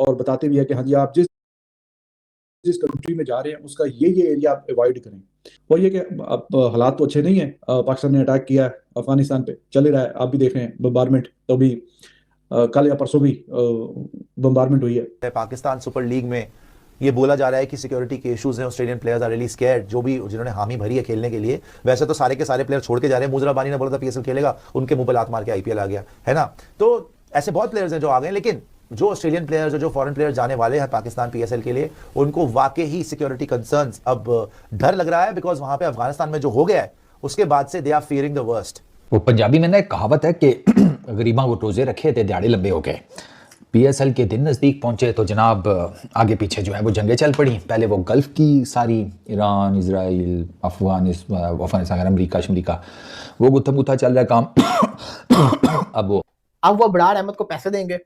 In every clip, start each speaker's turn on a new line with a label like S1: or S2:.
S1: और बताते भी है कि हाँ जी, आप जिस जिस कंट्री में जा रहे हैं उसका ये एरिया आप अवॉइड करें। वो ये कि अब हालात तो अच्छे नहीं है, पाकिस्तान ने अटैक किया है अफगानिस्तान पे, चल ही रहा है, आप भी देख रहे हैं बम्बारमेंट, तो भी कल या परसों भी बम्बारमेंट हुई है।
S2: पाकिस्तान सुपर लीग में ये बोला जा रहा है कि सिक्योरिटी के इश्यूज हैं, Australian players are really scared, जो भी जिन्होंने हामी भरी है खेलने के लिए। वैसे तो सारे के सारे प्लेयर छोड़ के जा रहे हैं। मुजरा बानी ने बोला था पीएसएल खेलेगा, उनके मुंह पे लात मार के आईपीएल आ गया है ना। तो ऐसे बहुत प्लेयर्स हैं जो आ गए, लेकिन जो ऑस्ट्रेलियन प्लेयर्स, जो फॉरेन प्लेयर्स जाने वाले हैं पाकिस्तान पीएसएल के लिए, उनको वाकई ही सिक्योरिटी कंसर्न्स अब डर लग रहा है, बिकॉज वहां पे अफगानिस्तान में जो हो गया है उसके बाद से they are fearing the worst.
S3: वो पंजाबी में ना एक कहावत है कि गरीबा वो रोजे रखे थे दिहाड़े लंबे हो गए। पीएसएल के दिन नज़दीक पहुंचे तो जनाब आगे पीछे जो है वो जंगें चल पड़ी। पहले वो गल्फ की सारी, ईरान, इजराइल, अफगानिस्तान, अमरीका शमरीका, वो गुत्थम गुत्था चल रहा है काम। अब वो
S4: अबरार अहमद को पैसे देंगे,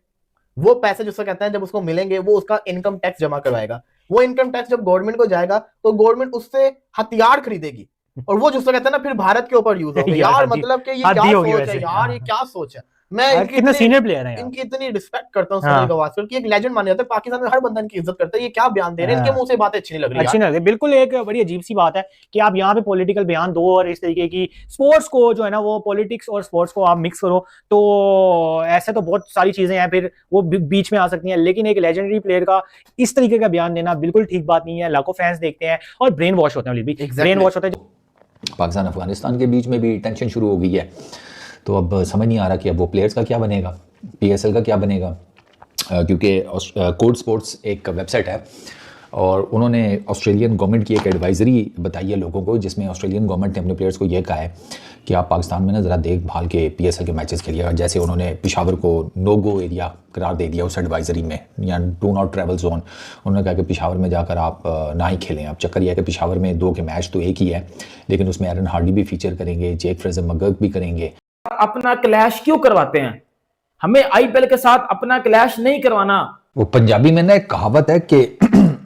S4: वो पैसे जिसको कहते हैं जब उसको मिलेंगे वो उसका इनकम टैक्स जमा करवाएगा। वो इनकम टैक्स जब गवर्नमेंट को जाएगा तो गवर्नमेंट उससे हथियार खरीदेगी और वो जिसको कहते हैं ना फिर भारत के ऊपर यूज होगा। यार मतलब कि ये क्या सोच है यार, ये क्या सोच है। मैं
S5: कितने सीनियर प्लेयर हैं,
S4: इनकी इतनी रिस्पेक्ट करता हूं सुनील गावस्कर की, एक लेजेंड माने जाते हैं पाकिस्तान में, हर बंदा इनकी इज्जत करता है। ये क्या बयान दे रहे हैं, इनके मुंह से बातें अच्छी नहीं लग रही,
S5: अच्छी नहीं लग रही। बिल्कुल एक बड़ी अजीब सी बात है कि आप यहाँ पे पॉलिटिकल बयान दो और इस तरीके की स्पोर्ट्स को जो है ना, वो पॉलिटिक्स और स्पोर्ट्स को आप मिक्स करो, तो ऐसे तो बहुत सारी चीजें हैं फिर वो बीच में आ सकती हैं। लेकिन एक लेजेंडरी प्लेयर का इस तरीके का बयान देना बिल्कुल ठीक बात नहीं है। लाखों फैंस देखते हैं और ब्रेन वॉश होते हैं, ब्रेन वॉश होता है।
S3: पाकिस्तान अफगानिस्तान के बीच में भी टेंशन शुरू हो गई है, तो अब समझ नहीं आ रहा कि अब वो प्लेयर्स का क्या बनेगा, पीएसएल का क्या बनेगा। क्योंकि कोड स्पोर्ट्स एक वेबसाइट है और उन्होंने ऑस्ट्रेलियन गवर्नमेंट की एक एडवाइजरी बताई है लोगों को, जिसमें ऑस्ट्रेलियन गवर्नमेंट ने अपने प्लेयर्स को यह कहा है कि आप पाकिस्तान में ना ज़रा देखभाल के पीएसएल के मैचेस खेलिएगा। जैसे उन्होंने पेशावर को नो गो एरिया करार दे दिया उस एडवाइजरी में, या डू नॉट ट्रैवल जोन। उन्होंने कहा कि पेशावर में जाकर आप ना ही खेलें। अब चक्कर यह है कि पेशावर में 2 के मैच तो एक ही है, लेकिन उसमें एरन हार्डी भी फीचर करेंगे, जेक फ्रेजर मगर्क भी करेंगे।
S6: अपना क्लैश क्यों करवाते हैं? हमें आईपीएल के साथ अपना क्लैश नहीं करवाना।
S3: वो पंजाबी में ना एक कहावत है कि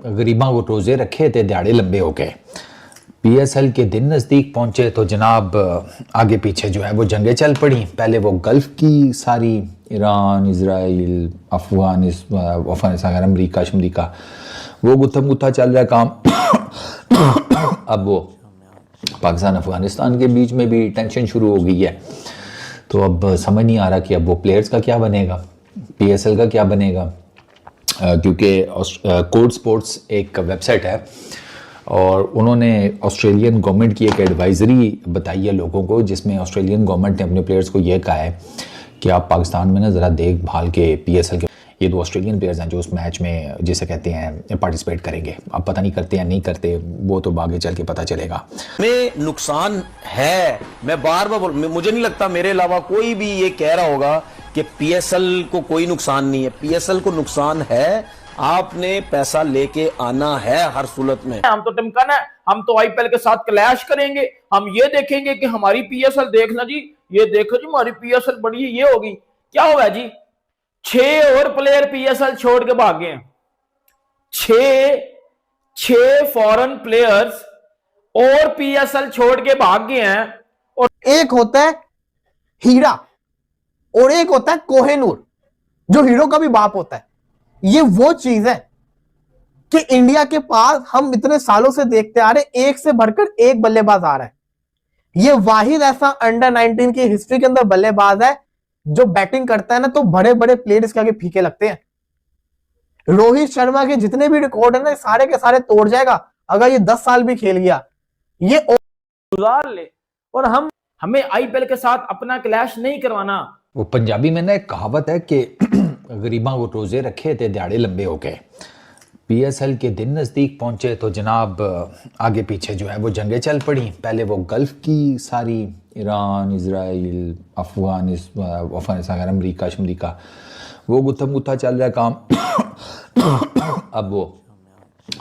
S3: गरीबा वो रोजे रखे थे दिहाड़े लंबे हो गए। पीएसएल के दिन नज़दीक पहुंचे तो जनाब आगे पीछे जो है वो जंगें चल पड़ी। पहले वो गल्फ की सारी, ईरान, इजराइल, अफगानिस्तान, अमरीका शमरीका, वो गुत्थम गुत्था चल रहा है काम। अब वो पाकिस्तान अफगानिस्तान के बीच में भी टेंशन शुरू हो गई है, तो अब समझ नहीं आ रहा कि अब वो प्लेयर्स का क्या बनेगा, पीएसएल का क्या बनेगा। क्योंकि कोड स्पोर्ट्स एक वेबसाइट है और उन्होंने ऑस्ट्रेलियन गवर्नमेंट की एक एडवाइजरी बताई है लोगों को, जिसमें ऑस्ट्रेलियन गवर्नमेंट ने अपने प्लेयर्स को यह कहा है कि आप पाकिस्तान में ना ज़रा देखभाल के पीएसएल के, ये 2 ऑस्ट्रेलियन प्लेयर्स हैं जो उस मैच में जिसे कहते हैं पार्टिसिपेट करेंगे। अब पता नहीं करते या नहीं करते, वो तो आगे चल के पता चलेगा।
S7: में नुकसान है, मैं बार बार मुझे नहीं लगता मेरे अलावा कोई भी ये कह रहा होगा कि पीएसएल को कोई नुकसान नहीं है। पीएसएल को नुकसान है, आपने पैसा लेके आना है हर सूरत में।
S6: हम तो टिमकन है, हम तो आईपीएल के साथ क्लैश करेंगे। हम ये देखेंगे कि हमारी पीएसएल देखना जी, ये देखो जी हमारी पीएसएल बड़ी है, ये होगी। क्या होगा जी, 6 और प्लेयर पीएसएल छोड़ के भाग गए। 6 फॉरेन प्लेयर्स और पीएसएल छोड़ के भाग गए हैं।
S4: और एक होता है हीरा और एक होता है कोहेनूर, जो हीरो का भी बाप होता है। ये वो चीज है कि इंडिया के पास हम इतने सालों से देखते आ रहे, एक से बढ़कर एक बल्लेबाज आ रहा है। ये वाहिद ऐसा अंडर 19 की हिस्ट्री के अंदर बल्लेबाज है जो बैटिंग करता है ना, तो बड़े बड़े प्लेयर इसके आगे फीके लगते हैं। रोहित शर्मा के जितने भी रिकॉर्ड है ना, सारे के सारे तोड़ जाएगा अगर ये 10 साल भी खेल गया। ये
S6: गुजार ले, और हमें आईपीएल के साथ अपना क्लैश नहीं करवाना।
S3: वो पंजाबी में ना एक कहावत है कि गरीबा वो रोजे रखे थे दिहाड़े लंबे हो गए। पीएसएल के दिन नज़दीक पहुंचे तो जनाब आगे पीछे जो है वो जंगें चल पड़ी। पहले वो गल्फ की सारी, ईरान, इजराइल, अफगानिस्तान, अमरीका शमरीका, वो गुत्थम गुत्था चल रहा है काम। अब वो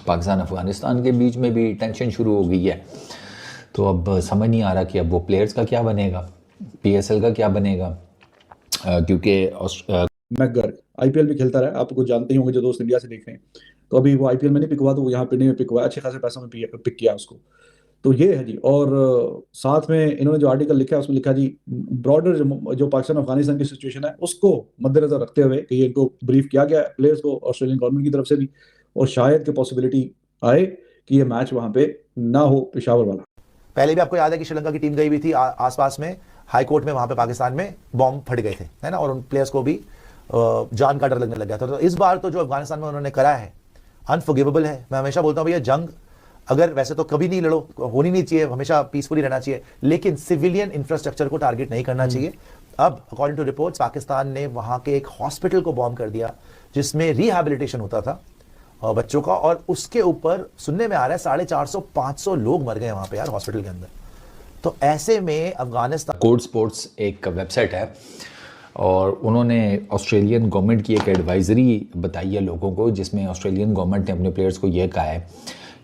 S3: पाकिस्तान अफगानिस्तान के बीच में भी टेंशन शुरू हो गई है, तो अब समझ नहीं आ रहा कि अब वो प्लेयर्स का क्या बनेगा, पीएसएल का क्या बनेगा। क्योंकि
S1: मैकगर आईपीएल में खेलता रहा, आप कुछ जानते ही होंगे जो दोस्त इंडिया से देख रहे हैं। तो अभी वो आईपीएल में नहीं पिक हुआ, तो वो यहाँ पे नहीं पिक हुआ, अच्छे खासे पैसों में पिक किया उसको। तो ये है जी। और साथ में इन्होंने जो आर्टिकल लिखा है उसमें लिखा जी, ब्रॉडर जो पाकिस्तान अफगानिस्तान की सिचुएशन है उसको मद्देनजर रखते हुए कि ये इनको ब्रीफ किया गया है प्लेयर्स को ऑस्ट्रेलियन गवर्नमेंट की तरफ से भी, और शायद की पॉसिबिलिटी आए कि ये मैच वहां पे ना हो पेशावर वाला।
S2: पहले भी आपको याद है कि श्रीलंका की टीम गई हुई थी आसपास में, हाई कोर्ट में, वहां पे पाकिस्तान में बॉम्ब फट गए थे, है ना, और उन प्लेयर्स को भी जान का डर लगने लग गया था। तो इस बार तो जो अफगानिस्तान में उन्होंने करा है अनफॉरगिवेबल है। मैं हमेशा बोलता हूँ भैया, जंग अगर वैसे तो कभी नहीं लड़ो, होनी नहीं चाहिए, हमेशा पीसफुली रहना चाहिए, लेकिन सिविलियन इंफ्रास्ट्रक्चर को टारगेट नहीं करना चाहिए। अब अकॉर्डिंग टू रिपोर्ट्स पाकिस्तान ने वहां के एक हॉस्पिटल को बॉम्ब कर दिया जिसमें रिहैबिलिटेशन होता था बच्चों का, और उसके ऊपर सुनने में आ रहा है 450-500 लोग मर गए वहां पे यार हॉस्पिटल के अंदर। तो ऐसे में अफगानिस्तान
S3: कोड स्पोर्ट्स एक वेबसाइट है और उन्होंने ऑस्ट्रेलियन गवर्नमेंट की एक एडवाइजरी बताई है लोगों को, जिसमें ऑस्ट्रेलियन गवर्नमेंट ने अपने प्लेयर्स को यह कहा है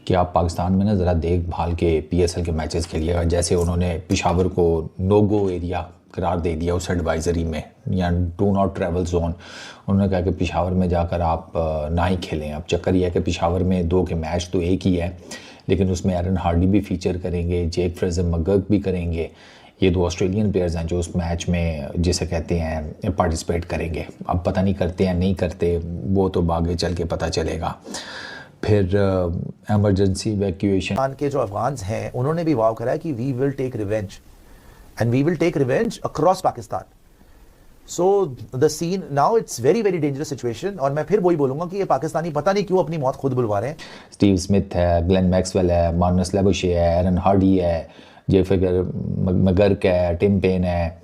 S3: कि आप पाकिस्तान में ना ज़रा देखभाल के पीएसएल के मैचेस खेलिएगा। जैसे उन्होंने पेशावर को नो गो एरिया करार दे दिया उस एडवाइजरी में, या डू नॉट ट्रैवल जोन। उन्होंने कहा कि पेशावर में जाकर आप ना ही खेलें। अब चक्कर यह है कि पेशावर में 2 के मैच तो एक ही है, लेकिन उसमें एरन हार्डी भी फीचर करेंगे, जेक फ्रेजर मगर्क भी करेंगे। ये 2 ऑस्ट्रेलियन प्लेयर्स हैं जो उस मैच में जिसे कहते हैं पार्टिसिपेट करेंगे। अब पता नहीं करते हैं नहीं करते, वो तो आगे चल के पता चलेगा। फिर एमरजेंसी इवैक्यूएशन
S2: के जो अफगान्स हैं उन्होंने भी वाव करा है कि we will take revenge and we will take revenge across Pakistan. So the scene now it's very very dangerous situation. और मैं फिर वही बोलूंगा कि ये पाकिस्तानी पता नहीं क्यों अपनी मौत खुद बुलवा रहे हैं।
S3: स्टीव स्मिथ है, ग्लेन मैक्सवेल है, मार्नस लेबोशे है, एरन हार्डी है, जेफिगर मगर्क है, टिम पेन है,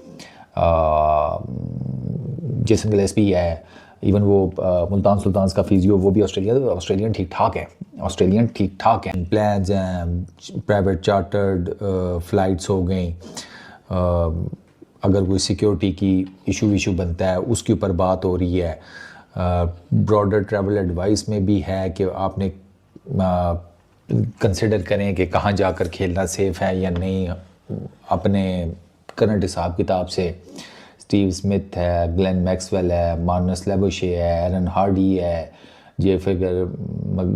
S3: जेसन गिलेस्पी है, इवन वो मुल्तान सुल्तान्स का फिजियो वो भी ऑस्ट्रेलियन ठीक ठाक है। ऑस्ट्रेलियन ठीक ठाक है। प्लान्स हैं, प्राइवेट चार्टर्ड फ्लाइट्स हो गई। अगर कोई सिक्योरिटी की इशू बनता है उसके ऊपर बात हो रही है। ब्रॉडर ट्रैवल एडवाइस में भी है कि आपने कंसिडर करें कि कहाँ जाकर खेलना सेफ़ है या नहीं अपने करंट हिसाब किताब से। स्टीव स्मिथ है, ग्लेन मैक्सवेल है, मार्नस लेबोशे है, एरन हार्डी है, जेफिगर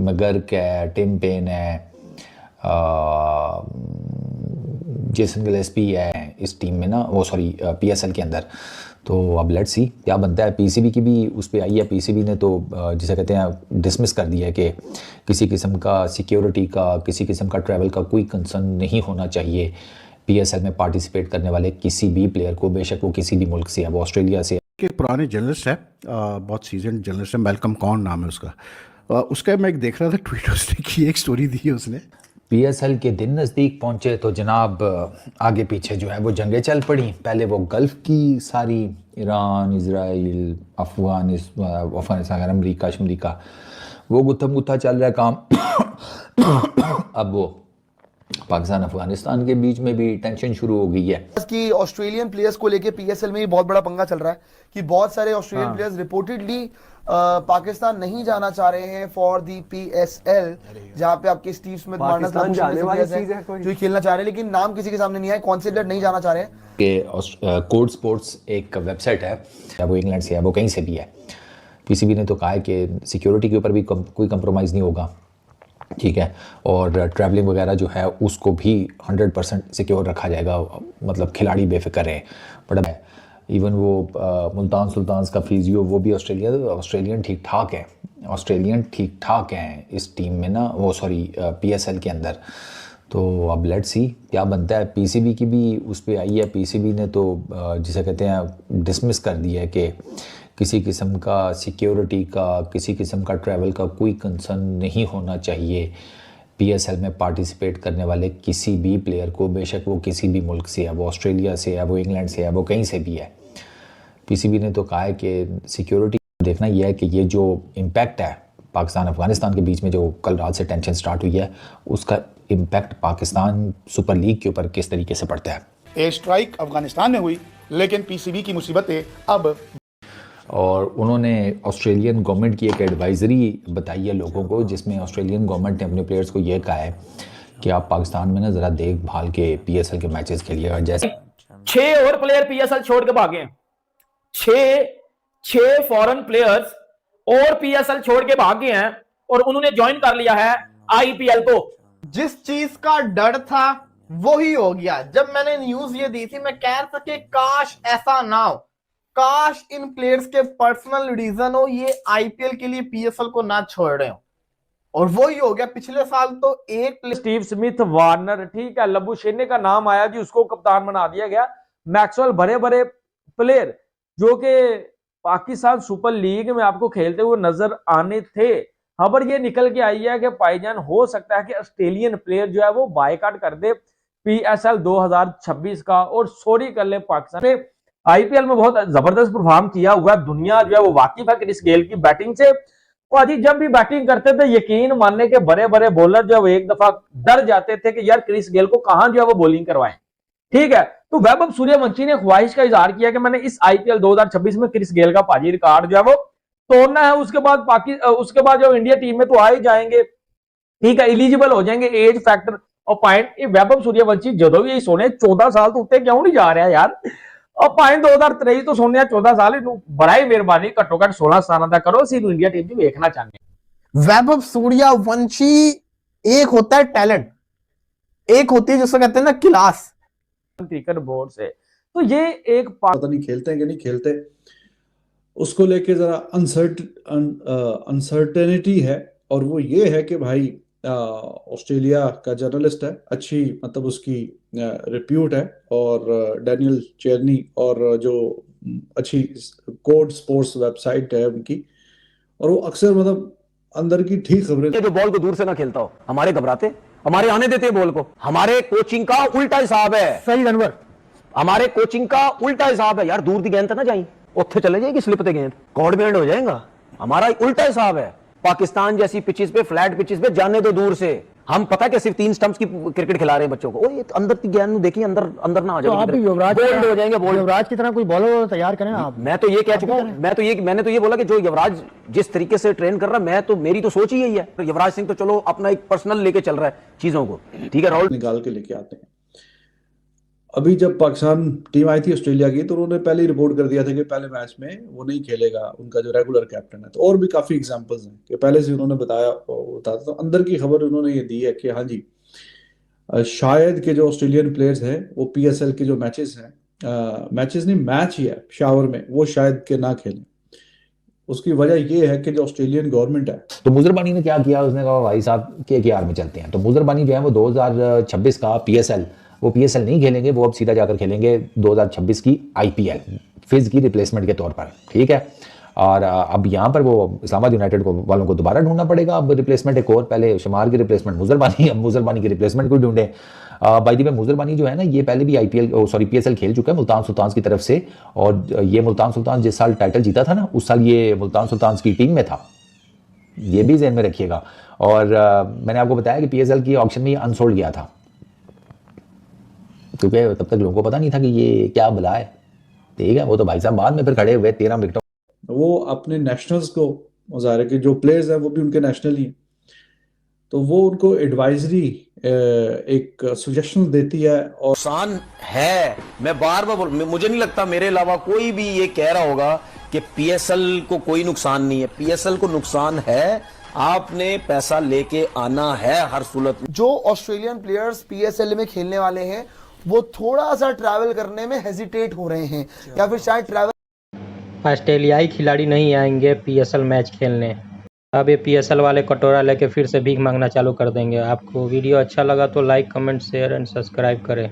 S3: मगर्क है, टिम पेन है, जेसन गिलेस्पी है इस टीम में ना, वो सॉरी पीएसएल के अंदर। तो अब लेट्स सी क्या बनता है। पीसीबी की भी उस पर आई है। पीसीबी ने तो जिसे कहते हैं डिसमिस कर दिया है कि किसी किस्म का सिक्योरिटी का, किसी किस्म का ट्रैवल का कोई कंसर्न नहीं होना चाहिए पीएसएल में पार्टिसिपेट करने वाले किसी भी प्लेयर को, बेशक वो किसी भी मुल्क से है, वो ऑस्ट्रेलिया से
S8: के पुराने जर्नलिस्ट है, बहुत सीजन जर्नलिस्ट है, मैल्कम कॉन नाम है उसका मैं एक देख रहा था ट्वीट उसने की, एक स्टोरी दी है उसने।
S3: पीएसएल के दिन नज़दीक पहुंचे तो जनाब आगे पीछे जो है वो जंगें चल पड़ी। पहले वो गल्फ़ की सारी, ईरान, इजराइल, अफगानिस्तान, अमरीका, वो गुत्था चल रहा है काम। अब वो पाकिस्तान अफगानिस्तान के बीच में भी टेंशन शुरू हो गई है
S9: कि ऑस्ट्रेलियन प्लेयर्स को लेके पीएसएल में भी बहुत बड़ा पंगा चल रहा है कि बहुत सारे ऑस्ट्रेलियन प्लेयर्स रिपोर्टेडली पाकिस्तान नहीं जाना चाह रहे हैं फॉर दी पीएसएल, जहां पे आपके स्टीव स्मिथ, मार्नस जो खेलना चाह रहे हैं, लेकिन नाम किसी के सामने नहीं आया, कौन से प्लेयर नहीं जाना चाह रहे हैं।
S3: कि कोड स्पोर्ट्स एक वेबसाइट है, वो इंग्लैंड से है, वो कहीं से भी है। पीसीबी ने तो कहा है कि सिक्योरिटी के ऊपर भी कोई कंप्रोमाइज़ नहीं होगा, ठीक है, और ट्रैवलिंग वगैरह जो है उसको भी 100% सिक्योर रखा जाएगा, मतलब खिलाड़ी बेफिक्र हैं। बट इवन वो मुल्तान सुल्तान्स का फिजियो वो भी ऑस्ट्रेलियन ठीक ठाक है। ऑस्ट्रेलियन ठीक ठाक हैं इस टीम में ना, वो सॉरी पीएसएल के अंदर। तो अब लेट्स सी क्या बनता है। पीसीबी की भी उस पर आई है। पीसीबी ने तो जिसे कहते हैं डिसमिस कर दिया है कि किसी किस्म का सिक्योरिटी का, किसी किस्म का ट्रैवल का कोई कंसर्न नहीं होना चाहिए पीएसएल में पार्टिसिपेट करने वाले किसी भी प्लेयर को, बेशक वो किसी भी मुल्क से है, वो ऑस्ट्रेलिया से है, वो इंग्लैंड से है, वो कहीं से भी है। पीसीबी ने तो कहा है कि सिक्योरिटी देखना यह है कि ये जो इम्पैक्ट है पाकिस्तान अफगानिस्तान के बीच में, जो कल रात से टेंशन स्टार्ट हुई है, उसका इम्पैक्ट पाकिस्तान सुपर लीग के ऊपर किस तरीके से पड़ता है।
S10: एयर स्ट्राइक अफगानिस्तान में हुई, लेकिन पीसीबी की मुसीबतें अब,
S3: और उन्होंने ऑस्ट्रेलियन गवर्नमेंट की एक एडवाइजरी बताई है लोगों को, जिसमें ऑस्ट्रेलियन गवर्नमेंट ने अपने प्लेयर्स को ये कहा है कि आप पाकिस्तान में ना ज़रा देखभाल के पीएसएल के मैचेस खेलिएगा। जैसे
S6: 6 और प्लेयर पीएसएल छोड़ के भागे हैं, 6 फॉरेन प्लेयर्स और पीएसएल छोड़ के भागे हैं, और उन्होंने ज्वाइन कर लिया है आईपीएल को।
S4: जिस चीज का डर था वही हो गया। जब मैंने न्यूज ये दी थी, मैं कह रहा था कि काश ऐसा ना हो, काश इन प्लेयर्स के पर्सनल रीजन हो, ये आईपीएल के लिए पीएसएल को ना छोड़ रहे हो, और वही हो गया। पिछले साल तो एक
S6: स्टीव स्मिथ, वार्नर, ठीक है, लबुशेने का नाम आया जी, उसको कप्तान बना दिया गया। मैक्सवेल, बड़े बड़े प्लेयर जो कि पाकिस्तान सुपर लीग में आपको खेलते हुए नजर आने थे। खबर ये निकल के आई है कि भाईजान हो सकता है कि ऑस्ट्रेलियन प्लेयर जो है वो बायकॉट कर दे पीएसएल 2026 का और सॉरी कर ले पाकिस्तान ने। आईपीएल में बहुत जबरदस्त परफॉर्म किया हुआ, दुनिया जो है वो वाकिफ है क्रिस गेल की बैटिंग से। अजी जब भी बैटिंग करते थे यकीन मानने के बड़े बड़े बॉलर जो एक दफा डर जाते थे कि यार क्रिस गेल को कहां जो है वो बॉलिंग करवाएं। ठीक है, तो वैभव सूर्यवंशी ने ख्वाहिश का इजहार किया कि मैंने इस आईपीएल 2026 में क्रिस गेल का पाजी रिकॉर्ड जो है वो तोड़ना है। उसके बाद जो इंडिया टीम में तो आ ही जाएंगे, ठीक है, एलिजिबल हो जाएंगे एज फैक्टर और पॉइंट। वैभव सूर्यवंशी जो भी सोने 14 साल तो उत्ते क्यों नहीं जा रहा यार, और पॉइंट 2023 तो सोने 14 साल बड़ा ही मेहरबानी घट्टो घट 16 साल तक करो, सिर्फ इंडिया टीम जो देखना चाहते।
S4: वैभव सूर्यवंशी एक होता है टैलेंट, एक होती है जिसको कहते हैं ना क्लास
S6: क्रिकेट बोर्ड से। तो ये एक
S1: पता नहीं खेलते हैं कि नहीं खेलते, उसको लेके जरा अनसर्टेनिटी है। और वो ये है कि भाई ऑस्ट्रेलिया का जर्नलिस्ट है, अच्छी मतलब उसकी रिप्यूट है, और डैनियल चेरनी और जो अच्छी कोड स्पोर्ट्स वेबसाइट है उनकी, और वो अक्सर मतलब अंदर की ठीक खबरें।
S7: जो बॉल को दूर से ना खेलता हो, हमारे घबराते, हमारे आने देते बॉल को। हमारे कोचिंग का उल्टा हिसाब है।
S5: सही अनवर,
S7: हमारे कोचिंग का उल्टा हिसाब है यार। दूर दी गेंद ना जाई, उत्थे चले जाएगी स्लिप ते गेंद, कॉर्ड बैंड हो जाएगा। हमारा उल्टा हिसाब है। पाकिस्तान जैसी पिचेस पे, फ्लैट पिचेस पे जाने दो दूर से। हम पता है कि सिर्फ 3 स्टंप्स की क्रिकेट खिला रहे हैं बच्चों को। ओए अंदर की गेंद देखिए, अंदर ना आ
S5: तो आप भी युवराज
S7: बोल्ड हो जाएंगे।
S5: युवराज की तरह कोई बॉलर तैयार करें आप।
S7: मैं तो ये कह चुका हूं, मैंने तो ये बोला कि जो युवराज जिस तरीके से ट्रेन कर रहा है, मेरी तो सोच ही यही है। युवराज सिंह तो चलो अपना एक पर्सनल लेके चल रहा है चीजों को, ठीक है, राहुल
S1: निकाल के लेके आते हैं। अभी जब पाकिस्तान टीम आई थी ऑस्ट्रेलिया की, तो उन्होंने पहले ही रिपोर्ट कर दिया था कि पहले मैच में वो नहीं खेलेगा, उनका जो रेगुलर कैप्टन है। तो और भी काफी एग्जांपल्स हैं कि पहले से उन्होंने बताया होता। तो अंदर की खबर उन्होंने ये दी है कि हाँ जी, शायद के जो ऑस्ट्रेलियन प्लेयर्स हैं वो पीएसएल के जो मैचेस नहीं, मैच ही है शावर में, वो शायद के ना खेलें। उसकी वजह ये है कि जो ऑस्ट्रेलियन गवर्नमेंट है।
S3: तो मुजरबानी ने क्या किया, उसने कहा भाई साहब केकेआर में चलते हैं। तो मुजरबानी जो है वो 2026 का पीएसएल, वो पीएसएल नहीं खेलेंगे, वो अब सीधा जाकर खेलेंगे 2026 की आईपीएल फिज की रिप्लेसमेंट के तौर पर, ठीक है। और अब यहाँ पर वो इस्लामाबाद यूनाइटेड को वालों को दोबारा ढूंढना पड़ेगा अब रिप्लेसमेंट एक और। पहले शमार की रिप्लेसमेंट मुजरबानी, अब मुजरबानी की रिप्लेसमेंट को ढूंढे। बाय द वे मुजरबानी जो है ना, ये पहले भी पीएसएल खेल चुका है मुल्तान सुल्तान की तरफ से। और ये मुल्तान सुल्तान जिस साल टाइटल जीता था ना, उस साल ये मुल्तान सुल्तान की टीम में था, ये भी ज़हन में रखिएगा। और मैंने आपको बताया कि पीएसएल की ऑक्शन में ये अनसोल्ड गया था, क्योंकि तब तक लोगों को पता नहीं था कि ये क्या बला है, ठीक है। वो तो भाई साहब बाद में फिर खड़े हुए 13 विकेटों।
S1: वो अपने नेशनल्स को, ज़ाहिर है कि जो प्लेयर्स हैं वो भी उनके नेशनल ही, तो वो उनको एडवाइजरी एक सजेशन देती है। और
S7: नुकसान है, मैं बार बार मुझे नहीं लगता मेरे अलावा कोई भी ये कह रहा होगा कि पीएसएल को कोई नुकसान नहीं है। पीएसएल को नुकसान है, आपने पैसा लेके आना है हर सूरत में।
S9: जो ऑस्ट्रेलियन प्लेयर्स पीएसएल में खेलने वाले हैं वो थोड़ा सा ट्रैवल करने में हेजिटेट हो रहे हैं, या फिर शायद ट्रैवल।
S11: ऑस्ट्रेलियाई खिलाड़ी नहीं आएंगे पीएसएल मैच खेलने। अब ये पीएसएल वाले कटोरा लेके फिर से भीख मांगना चालू कर देंगे। आपको वीडियो अच्छा लगा तो like, comment, share and subscribe करें।